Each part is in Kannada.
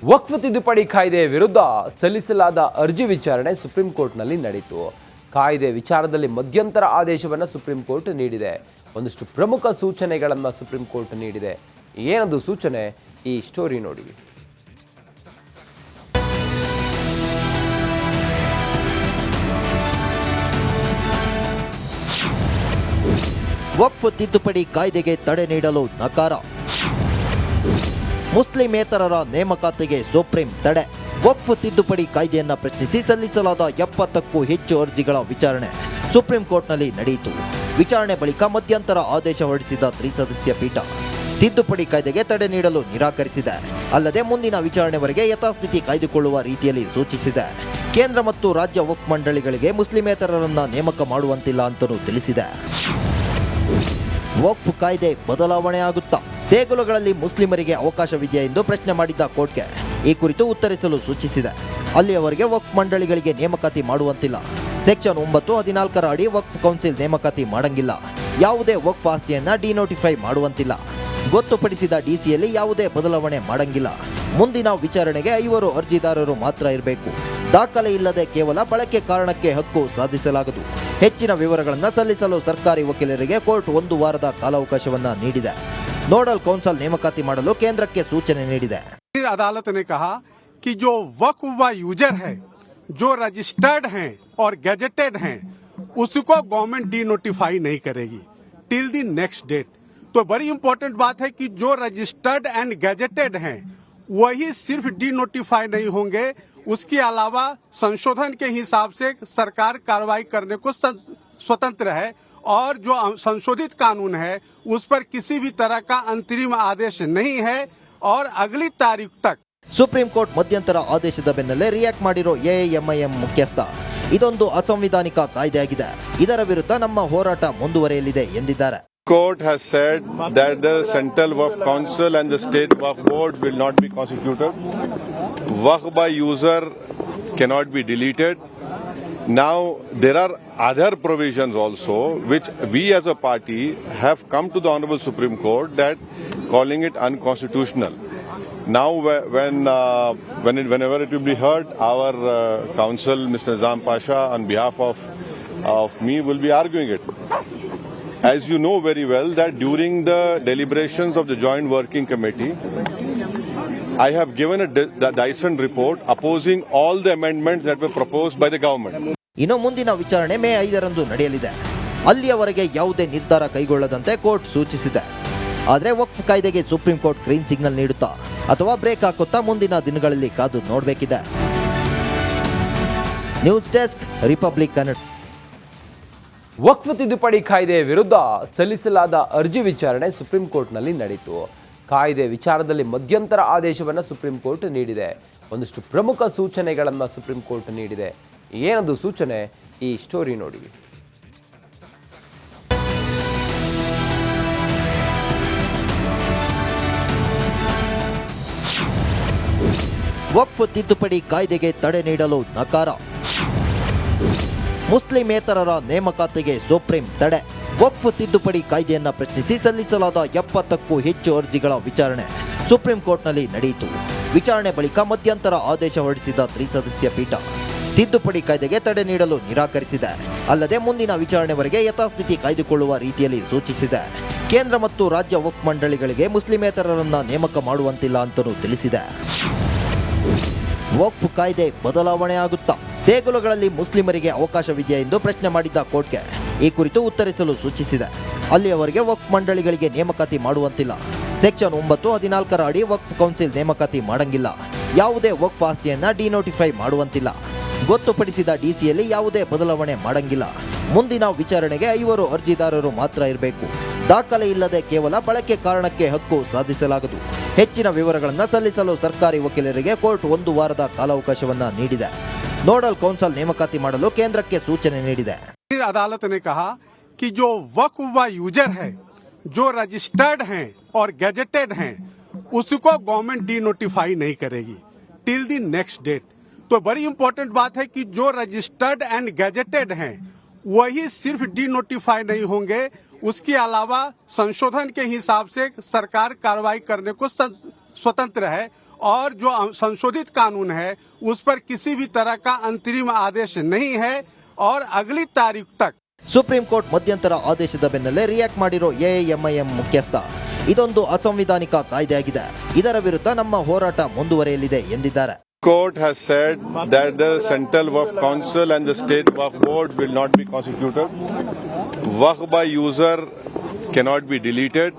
ವಕ್ಫ್ ತಿದ್ದುಪಡಿ ಕಾಯ್ದೆ ವಿರುದ್ಧ ಸಲ್ಲಿಸಲಾದ ಅರ್ಜಿ ವಿಚಾರಣೆ ಸುಪ್ರೀಂ ಕೋರ್ಟ್ನಲ್ಲಿ ನಡೆಯಿತು. ಕಾಯ್ದೆ ವಿಚಾರದಲ್ಲಿ ಮಧ್ಯಂತರ ಆದೇಶವನ್ನು ಸುಪ್ರೀಂ ಕೋರ್ಟ್ ನೀಡಿದೆ. ಒಂದಷ್ಟು ಪ್ರಮುಖ ಸೂಚನೆಗಳನ್ನು ಸುಪ್ರೀಂ ಕೋರ್ಟ್ ನೀಡಿದೆ. ಏನದು ಸೂಚನೆ? ಈ ಸ್ಟೋರಿ ನೋಡಿ. ವಕ್ಫ್ ತಿದ್ದುಪಡಿ ಕಾಯ್ದೆಗೆ ತಡೆ ನೀಡಲು ನಕಾರ. ಮುಸ್ಲಿಮೇತರರ ನೇಮಕಾತಿಗೆ ಸುಪ್ರೀಂ ತಡೆ. ವಕ್ಫ್ ತಿದ್ದುಪಡಿ ಕಾಯ್ದೆಯನ್ನ ಪ್ರಶ್ನಿಸಿ ಸಲ್ಲಿಸಲಾದ 70ಕ್ಕೂ ಹೆಚ್ಚು ಅರ್ಜಿಗಳ ವಿಚಾರಣೆ ಸುಪ್ರೀಂ ಕೋರ್ಟ್ನಲ್ಲಿ ನಡೆಯಿತು. ವಿಚಾರಣೆ ಬಳಿಕ ಮಧ್ಯಂತರ ಆದೇಶ ಹೊರಡಿಸಿದ ತ್ರಿಸದಸ್ಯ ಪೀಠ ತಿದ್ದುಪಡಿ ಕಾಯ್ದೆಗೆ ತಡೆ ನೀಡಲು ನಿರಾಕರಿಸಿದೆ. ಅಲ್ಲದೆ ಮುಂದಿನ ವಿಚಾರಣೆವರೆಗೆ ಯಥಾಸ್ಥಿತಿ ಕಾಯ್ದುಕೊಳ್ಳುವ ರೀತಿಯಲ್ಲಿ ಸೂಚಿಸಿದೆ. ಕೇಂದ್ರ ಮತ್ತು ರಾಜ್ಯ ವಕ್ಫ್ ಮಂಡಳಿಗಳಿಗೆ ಮುಸ್ಲಿಮೇತರರನ್ನ ನೇಮಕ ಮಾಡುವಂತಿಲ್ಲ ಅಂತಲೂ ತಿಳಿಸಿದೆ. ವಕ್ಫ್ ಕಾಯ್ದೆ ಬದಲಾವಣೆ ಆಗುತ್ತಾ? ದೇಗುಲಗಳಲ್ಲಿ ಮುಸ್ಲಿಮರಿಗೆ ಅವಕಾಶವಿದೆಯಾ ಎಂದು ಪ್ರಶ್ನೆ ಮಾಡಿದ್ದ ಕೋರ್ಟ್ಗೆ ಈ ಕುರಿತು ಉತ್ತರಿಸಲು ಸೂಚಿಸಿದೆ. ಅಲ್ಲಿಯವರೆಗೆ ವಕ್ಫ್ ಮಂಡಳಿಗಳಿಗೆ ನೇಮಕಾತಿ ಮಾಡುವಂತಿಲ್ಲ. ಸೆಕ್ಷನ್ 9-14 ಅಡಿ ವಕ್ಫ್ ಕೌನ್ಸಿಲ್ ನೇಮಕಾತಿ ಮಾಡಂಗಿಲ್ಲ. ಯಾವುದೇ ವಕ್ಫ್ ಆಸ್ತಿಯನ್ನ ಡಿನೋಟಿಫೈ ಮಾಡುವಂತಿಲ್ಲ. ಗೊತ್ತುಪಡಿಸಿದ ಡಿಸಿಯಲ್ಲಿ ಯಾವುದೇ ಬದಲಾವಣೆ ಮಾಡಂಗಿಲ್ಲ. ಮುಂದಿನ ವಿಚಾರಣೆಗೆ 5 ಅರ್ಜಿದಾರರು ಮಾತ್ರ ಇರಬೇಕು. ದಾಖಲೆ ಇಲ್ಲದೆ ಕೇವಲ ಬಳಕೆ ಕಾರಣಕ್ಕೆ ಹಕ್ಕು ಸಾಧಿಸಲಾಗದು. ಹೆಚ್ಚಿನ ವಿವರಗಳನ್ನು ಸಲ್ಲಿಸಲು ಸರ್ಕಾರಿ ವಕೀಲರಿಗೆ ಕೋರ್ಟ್ 1 ವಾರದ ಕಾಲಾವಕಾಶವನ್ನ ನೀಡಿದೆ. नोडल कौंसल ನೇಮಕಾತಿ ಮಾಡಲು ಕೇಂದ್ರಕ್ಕೆ ಸೂಚನೆ ನೀಡಿದೆ. अदालत ने कहा कि जो वक्फ व यूजर है, जो रजिस्टर्ड हैं और गैजेटेड हैं, उसको गवर्नमेंट डी नोटिफाई नहीं करेगी टिल द नेक्स्ट डेट. तो बड़ी इंपॉर्टेंट बात है कि जो रजिस्टर्ड एंड गैजेटेड हैं वही सिर्फ डी नोटिफाई नहीं होंगे. उसके अलावा संशोधन के हिसाब से सरकार कार्रवाई करने को स्वतंत्र है और जो संशोधित कानून है उस पर किसी भी तरह का अंतरिम आदेश नहीं है और अगली तारीख तक. ಸುಪ್ರೀಂ ಕೋರ್ಟ್ ಮಧ್ಯಂತರ ಆದೇಶದ ಬೆನ್ನಲ್ಲೇ ರಿಯಾಕ್ಟ್ ಮಾಡಿರೋ ಎಐಎಂಐಎಂ ಮುಖ್ಯಸ್ಥ ಇದೊಂದು ಅಸಂವಿಧಾನಿಕ ಕಾಯ್ದೆಯಾಗಿದೆ, ಇದರ ವಿರುದ್ಧ ನಮ್ಮ ಹೋರಾಟ ಮುಂದುವರಿಯಲಿದೆ ಎಂದಿದ್ದಾರೆ. Court has said that the Central Waqf Council and the State Waqf Board will not be constituted. Waqf by user cannot be deleted. Now there are other provisions also which we as a party have come to the Honorable Supreme Court that calling it unconstitutional. Now whenever it will be heard, our counsel Mr. Nizam Pasha on behalf of me will be arguing it. As you know very well that during the deliberations of the Joint Working Committee, I have given a Dyson report opposing all the amendments that were proposed by the government. ಇನ್ನು ಮುಂದಿನ ವಿಚಾರಣೆ ಮೇ 5ರಂದು ನಡೆಯಲಿದೆ. ಅಲ್ಲಿಯವರೆಗೆ ಯಾವುದೇ ನಿರ್ಧಾರ ಕೈಗೊಳ್ಳದಂತೆ ಕೋರ್ಟ್ ಸೂಚಿಸಿದೆ. ಆದರೆ ವಕ್ಫ್ ಕಾಯ್ದೆಗೆ ಸುಪ್ರೀಂ ಕೋರ್ಟ್ ಗ್ರೀನ್ ಸಿಗ್ನಲ್ ನೀಡುತ್ತಾ ಅಥವಾ ಬ್ರೇಕ್ ಹಾಕುತ್ತಾ ಮುಂದಿನ ದಿನಗಳಲ್ಲಿ ಕಾದು ನೋಡಬೇಕಿದೆ. News desk, Republic Kannada. ವಕ್ಫ್ ತಿದ್ದುಪಡಿ ಕಾಯ್ದೆ ವಿರುದ್ಧ ಸಲ್ಲಿಸಲಾದ ಅರ್ಜಿ ವಿಚಾರಣೆ ಸುಪ್ರೀಂ ಕೋರ್ಟ್ನಲ್ಲಿ ನಡೆಯಿತು. ಕಾಯ್ದೆ ವಿಚಾರದಲ್ಲಿ ಮಧ್ಯಂತರ ಆದೇಶವನ್ನು ಸುಪ್ರೀಂ ಕೋರ್ಟ್ ನೀಡಿದೆ. ಒಂದಷ್ಟು ಪ್ರಮುಖ ಸೂಚನೆಗಳನ್ನು ಸುಪ್ರೀಂ ಕೋರ್ಟ್ ನೀಡಿದೆ. ಏನದು ಸೂಚನೆ? ಈ ಸ್ಟೋರಿ ನೋಡಿ. ವಕ್ಫ್ ತಿದ್ದುಪಡಿ ಕಾಯ್ದೆಗೆ ತಡೆ ನೀಡಲು ನಕಾರ. ಮುಸ್ಲಿಮೇತರರ ನೇಮಕಾತಿಗೆ ಸುಪ್ರೀಂ ತಡೆ. ವಕ್ಫ್ ತಿದ್ದುಪಡಿ ಕಾಯ್ದೆಯನ್ನ ಪ್ರಶ್ನಿಸಿ ಸಲ್ಲಿಸಲಾದ 70ಕ್ಕೂ ಹೆಚ್ಚು ಅರ್ಜಿಗಳ ವಿಚಾರಣೆ ಸುಪ್ರೀಂ ಕೋರ್ಟ್ನಲ್ಲಿ ನಡೆಯಿತು. ವಿಚಾರಣೆ ಬಳಿಕ ಮಧ್ಯಂತರ ಆದೇಶ ಹೊರಡಿಸಿದ ತ್ರಿಸದಸ್ಯ ಪೀಠ ತಿದ್ದುಪಡಿ ಕಾಯ್ದೆಗೆ ತಡೆ ನೀಡಲು ನಿರಾಕರಿಸಿದೆ. ಅಲ್ಲದೆ ಮುಂದಿನ ವಿಚಾರಣೆವರೆಗೆ ಯಥಾಸ್ಥಿತಿ ಕಾಯ್ದುಕೊಳ್ಳುವ ರೀತಿಯಲ್ಲಿ ಸೂಚಿಸಿದೆ. ಕೇಂದ್ರ ಮತ್ತು ರಾಜ್ಯ ವಕ್ಫ್ ಮಂಡಳಿಗಳಿಗೆ ಮುಸ್ಲಿಮೇತರರನ್ನ ನೇಮಕ ಮಾಡುವಂತಿಲ್ಲ ಅಂತಲೂ ತಿಳಿಸಿದೆ. ವಕ್ಫ್ ಕಾಯ್ದೆ ಬದಲಾವಣೆ ಆಗುತ್ತಾ? ದೇಗುಲಗಳಲ್ಲಿ ಮುಸ್ಲಿಮರಿಗೆ ಅವಕಾಶವಿದೆಯಾ ಎಂದು ಪ್ರಶ್ನೆ ಮಾಡಿದ್ದ ಕೋರ್ಟ್ಗೆ ಈ ಕುರಿತು ಉತ್ತರಿಸಲು ಸೂಚಿಸಿದೆ. ಅಲ್ಲಿಯವರೆಗೆ ವಕ್ಫ್ ಮಂಡಳಿಗಳಿಗೆ ನೇಮಕಾತಿ ಮಾಡುವಂತಿಲ್ಲ. ಸೆಕ್ಷನ್ 9-14 ಅಡಿ ವಕ್ಫ್ ಕೌನ್ಸಿಲ್ ನೇಮಕಾತಿ ಮಾಡಂಗಿಲ್ಲ. ಯಾವುದೇ ವಕ್ಫ್ ಆಸ್ತಿಯನ್ನ ಡಿನೋಟಿಫೈ ಮಾಡುವಂತಿಲ್ಲ. ಗೊತ್ತುಪಡಿಸಿದ ಡಿಸಿಯಲ್ಲಿ ಯಾವುದೇ ಬದಲಾವಣೆ ಮಾಡಂಗಿಲ್ಲ. ಮುಂದಿನ ವಿಚಾರಣೆಗೆ 5 ಅರ್ಜಿದಾರರು ಮಾತ್ರ ಇರಬೇಕು. ದಾಖಲೆ ಇಲ್ಲದೆ ಕೇವಲ ಬಳಕೆ ಕಾರಣಕ್ಕೆ ಹಕ್ಕು ಸಾಧಿಸಲಾಗದು. ಹೆಚ್ಚಿನ ವಿವರಗಳನ್ನು ಸಲ್ಲಿಸಲು ಸರ್ಕಾರಿ ವಕೀಲರಿಗೆ ಕೋರ್ಟ್ 1 ವಾರದ ಕಾಲಾವಕಾಶವನ್ನ ನೀಡಿದೆ. ನೋಡಲ್ ಕೌನ್ಸಲ್ ನೇಮಕಾತಿ ಮಾಡಲು ಕೇಂದ್ರಕ್ಕೆ ಸೂಚನೆ ನೀಡಿದೆ. अदालत ने कहा कि जो वक्फ व यूजर है, जो रजिस्टर्ड हैं और गैजेटेड हैं, उसको गवर्नमेंट डी नोटिफाई नहीं करेगी टिल द नेक्स्ट डेट. तो बड़ी इंपॉर्टेंट बात है कि जो रजिस्टर्ड एंड गैजेटेड हैं वही सिर्फ डी नोटिफाई नहीं होंगे. उसके अलावा संशोधन के हिसाब से सरकार कार्रवाई करने को स्वतंत्र है और जो संशोधित कानून है उस पर किसी भी तरह का अंतरिम आदेश नहीं है और अगली तारीख तक ಸುಪ್ರೀಂ ಕೋರ್ಟ್ ಮಧ್ಯಂತರ ಆದೇಶದ ಬೆನ್ನಲ್ಲೇ ರಿಯಾಕ್ಟ್ ಮಾಡಿರೋ ಎಐಎಂಐಎಂ ಮುಖ್ಯಸ್ಥ ಇದೊಂದು ಅಸಂವಿಧಾನಿಕ ಕಾಯ್ದೆಯಾಗಿದೆ, ಇದರ ವಿರುದ್ಧ ನಮ್ಮ ಹೋರಾಟ ಮುಂದುವರಿಯಲಿದೆ ಎಂದಿದ್ದಾರೆ. Court has said that the Central Waqf Council and the State Waqf Board will not be constituted. Waqf by user cannot be deleted.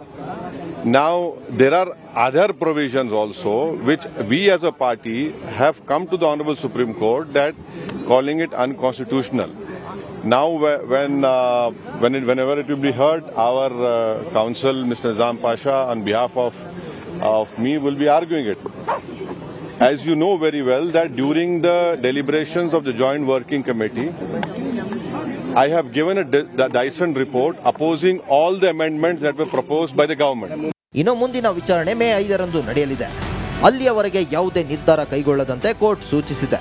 Now, there are other provisions also which we as a party have come to the Honorable Supreme Court that calling it unconstitutional. Now, whenever it will be heard, our counsel, Mr. Nizam Pasha, on behalf of me, will be arguing it. As you know very well that during the deliberations of the Joint Working Committee, I have given a Dyson report opposing all the amendments that were proposed by the government. ಇನ್ನು ಮುಂದಿನ ವಿಚಾರಣೆ ಮೇ 5ರಂದು ನಡೆಯಲಿದೆ. ಅಲ್ಲಿಯವರೆಗೆ ಯಾವುದೇ ನಿರ್ಧಾರ ಕೈಗೊಳ್ಳದಂತೆ ಕೋರ್ಟ್ ಸೂಚಿಸಿದೆ.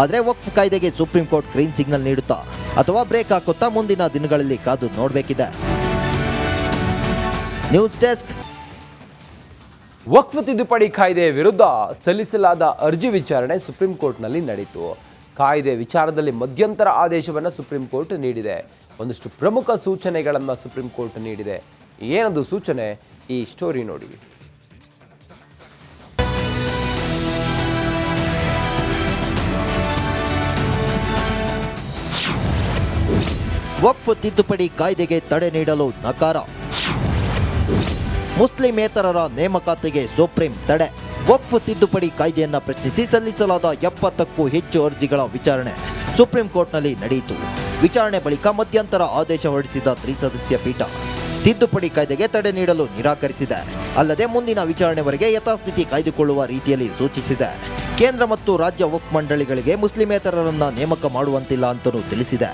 ಆದರೆ ವಕ್ಫ್ ಕಾಯ್ದೆಗೆ ಸುಪ್ರೀಂ ಕೋರ್ಟ್ ಗ್ರೀನ್ ಸಿಗ್ನಲ್ ನೀಡುತ್ತಾ ಅಥವಾ ಬ್ರೇಕ್ ಹಾಕುತ್ತಾ ಮುಂದಿನ ದಿನಗಳಲ್ಲಿ ಕಾದು ನೋಡಬೇಕಿದೆ. News desk. ವಕ್ಫ್ ತಿದ್ದುಪಡಿ ಕಾಯ್ದೆ ವಿರುದ್ಧ ಸಲ್ಲಿಸಲಾದ ಅರ್ಜಿ ವಿಚಾರಣೆ ಸುಪ್ರೀಂ ಕೋರ್ಟ್ನಲ್ಲಿ ನಡೆಯಿತು. ಕಾಯ್ದೆ ವಿಚಾರದಲ್ಲಿ ಮಧ್ಯಂತರ ಆದೇಶವನ್ನು ಸುಪ್ರೀಂ ಕೋರ್ಟ್ ನೀಡಿದೆ. ಒಂದಷ್ಟು ಪ್ರಮುಖ ಸೂಚನೆಗಳನ್ನು ಸುಪ್ರೀಂ ಕೋರ್ಟ್ ನೀಡಿದೆ. ಏನದು ಸೂಚನೆ? ಈ ಸ್ಟೋರಿ ನೋಡಿ. ವಕ್ಫ್ ತಿದ್ದುಪಡಿ ಕಾಯ್ದೆಗೆ ತಡೆ ನೀಡಲು ನಕಾರ. ಮುಸ್ಲಿಮೇತರರ ನೇಮಕಾತಿಗೆ ಸುಪ್ರೀಂ ತಡೆ. ವಕ್ಫ್ ತಿದ್ದುಪಡಿ ಕಾಯ್ದೆಯನ್ನ ಪ್ರಶ್ನಿಸಿ ಸಲ್ಲಿಸಲಾದ 70ಕ್ಕೂ ಹೆಚ್ಚು ಅರ್ಜಿಗಳ ವಿಚಾರಣೆ ಸುಪ್ರೀಂ ಕೋರ್ಟ್ನಲ್ಲಿ ನಡೆಯಿತು. ವಿಚಾರಣೆ ಬಳಿಕ ಮಧ್ಯಂತರ ಆದೇಶ ಹೊರಡಿಸಿದ ತ್ರಿಸದಸ್ಯ ಪೀಠ ತಿದ್ದುಪಡಿ ಕಾಯ್ದೆಗೆ ತಡೆ ನೀಡಲು ನಿರಾಕರಿಸಿದೆ. ಅಲ್ಲದೆ ಮುಂದಿನ ವಿಚಾರಣೆವರೆಗೆ ಯಥಾಸ್ಥಿತಿ ಕಾಯ್ದುಕೊಳ್ಳುವ ರೀತಿಯಲ್ಲಿ ಸೂಚಿಸಿದೆ. ಕೇಂದ್ರ ಮತ್ತು ರಾಜ್ಯ ವಕ್ಫ್ ಮಂಡಳಿಗಳಿಗೆ ಮುಸ್ಲಿಮೇತರರನ್ನ ನೇಮಕ ಮಾಡುವಂತಿಲ್ಲ ಅಂತಲೂ ತಿಳಿಸಿದೆ.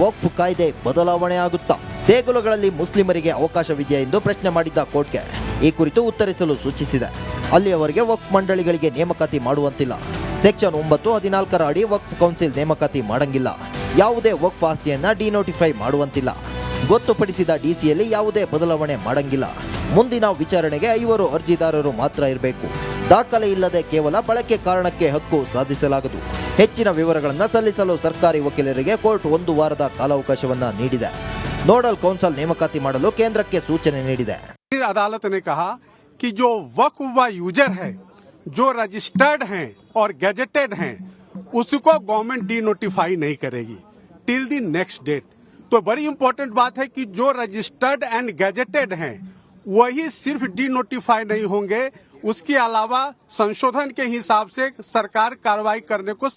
ವಕ್ಫ್ ಕಾಯ್ದೆ ಬದಲಾವಣೆ ಆಗುತ್ತಾ? ದೇಗುಲಗಳಲ್ಲಿ ಮುಸ್ಲಿಮರಿಗೆ ಅವಕಾಶವಿದೆಯಾ ಎಂದು ಪ್ರಶ್ನೆ ಮಾಡಿದ್ದ ಕೋರ್ಟ್ಗೆ ಈ ಕುರಿತು ಉತ್ತರಿಸಲು ಸೂಚಿಸಿದೆ. ಅಲ್ಲಿಯವರೆಗೆ ವಕ್ಫ್ ಮಂಡಳಿಗಳಿಗೆ ನೇಮಕಾತಿ ಮಾಡುವಂತಿಲ್ಲ. ಸೆಕ್ಷನ್ 9, 14 ಅಡಿ ವಕ್ಫ್ ಕೌನ್ಸಿಲ್ ನೇಮಕಾತಿ ಮಾಡಂಗಿಲ್ಲ. ಯಾವುದೇ ವಕ್ಫ್ ಆಸ್ತಿಯನ್ನ ಡಿನೋಟಿಫೈ ಮಾಡುವಂತಿಲ್ಲ. ಗೊತ್ತುಪಡಿಸಿದ ಡಿಸಿಯಲ್ಲಿ ಯಾವುದೇ ಬದಲಾವಣೆ ಮಾಡಂಗಿಲ್ಲ. ಮುಂದಿನ ವಿಚಾರಣೆಗೆ 5 ಅರ್ಜಿದಾರರು ಮಾತ್ರ ಇರಬೇಕು. ದಾಖಲೆ ಇಲ್ಲದೆ ಕೇವಲ ಬಳಕೆ ಕಾರಣಕ್ಕೆ ಹಕ್ಕು ಸಾಧಿಸಲಾಗದು. ಹೆಚ್ಚಿನ ವಿವರಗಳನ್ನು ಸಲ್ಲಿಸಲು ಸರ್ಕಾರಿ ವಕೀಲರಿಗೆ ಕೋರ್ಟ್ 1 ವಾರದ ಕಾಲಾವಕಾಶವನ್ನ ನೀಡಿದೆ. ನೋಡಲ್ ಕೌನ್ಸಿಲ್ ನೇಮಕಾತಿ ಮಾಡಲು ಕೇಂದ್ರಕ್ಕೆ ಸೂಚನೆ ನೀಡಿದೆ. अदालत ने कहा कि जो वक्फ व यूजर है, जो रजिस्टर्ड हैं और गैजेटेड हैं, उसको गवर्नमेंट डिनोटिफाई नहीं करेगी टिल द नेक्स्ट डेट. तो बड़ी इंपॉर्टेंट बात है कि जो रजिस्टर्ड एंड गैजेटेड हैं वही सिर्फ डिनोटिफाई नहीं होंगे, उसके अलावा संशोधन के हिसाब से सरकार कार्रवाई करने को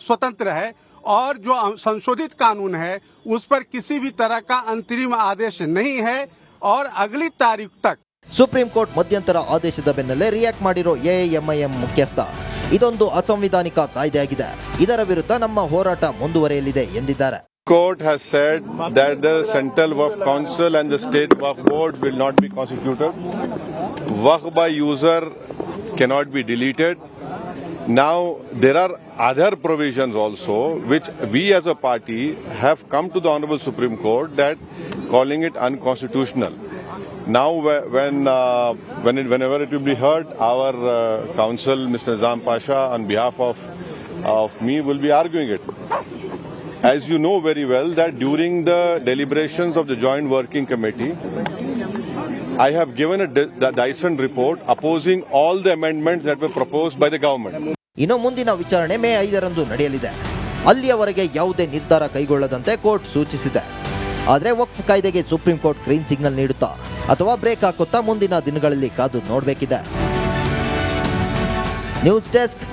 स्वतंत्र है और जो संशोधित कानून है उस पर किसी भी तरह का अंतरिम आदेश नहीं है और अगली तारीख तक. ಸುಪ್ರೀಂ ಕೋರ್ಟ್ ಮಧ್ಯಂತರ ಆದೇಶದ ಬೆನ್ನಲ್ಲೇ ರಿಯಾಕ್ಟ್ ಮಾಡಿರೋ ಎಐಎಂಐಎಂ ಮುಖ್ಯಸ್ಥ ಇದೊಂದು ಅಸಂವಿಧಾನಿಕ ಕಾಯ್ದೆಯಾಗಿದೆ, ಇದರ ವಿರುದ್ಧ ನಮ್ಮ ಹೋರಾಟ ಮುಂದುವರಿಯಲಿದೆ ಎಂದಿದ್ದಾರೆ. Court has said that the Central Waqf Council and the State Waqf Board will not be constituted. Waqf by user cannot be deleted. Now, there are other provisions also which we as a party have come to the Honorable Supreme Court that calling it unconstitutional. Now, whenever it will be heard, our counsel, Mr. Nizam Pasha, on behalf of me, will be arguing it. As you know very well that during the deliberations of the Joint Working Committee, I have given a Dyson report opposing all the amendments that were proposed by the government. ಇನ್ನು ಮುಂದಿನ ವಿಚಾರಣೆ ಮೇ 5ರಂದು ನಡೆಯಲಿದೆ. ಅಲ್ಲಿಯವರೆಗೆ ಯಾವುದೇ ನಿರ್ಧಾರ ಕೈಗೊಳ್ಳದಂತೆ ಕೋರ್ಟ್ ಸೂಚಿಸಿದೆ. ಆದರೆ ವಕ್ಫ್ ಕಾಯ್ದೆಗೆ ಸುಪ್ರೀಂ ಕೋರ್ಟ್ ಗ್ರೀನ್ ಸಿಗ್ನಲ್ ನೀಡುತ್ತಾ ಅಥವಾ ಬ್ರೇಕ್ ಹಾಕುತ್ತಾ ಮುಂದಿನ ದಿನಗಳಲ್ಲಿ ಕಾದು ನೋಡಬೇಕಿದೆ. News desk.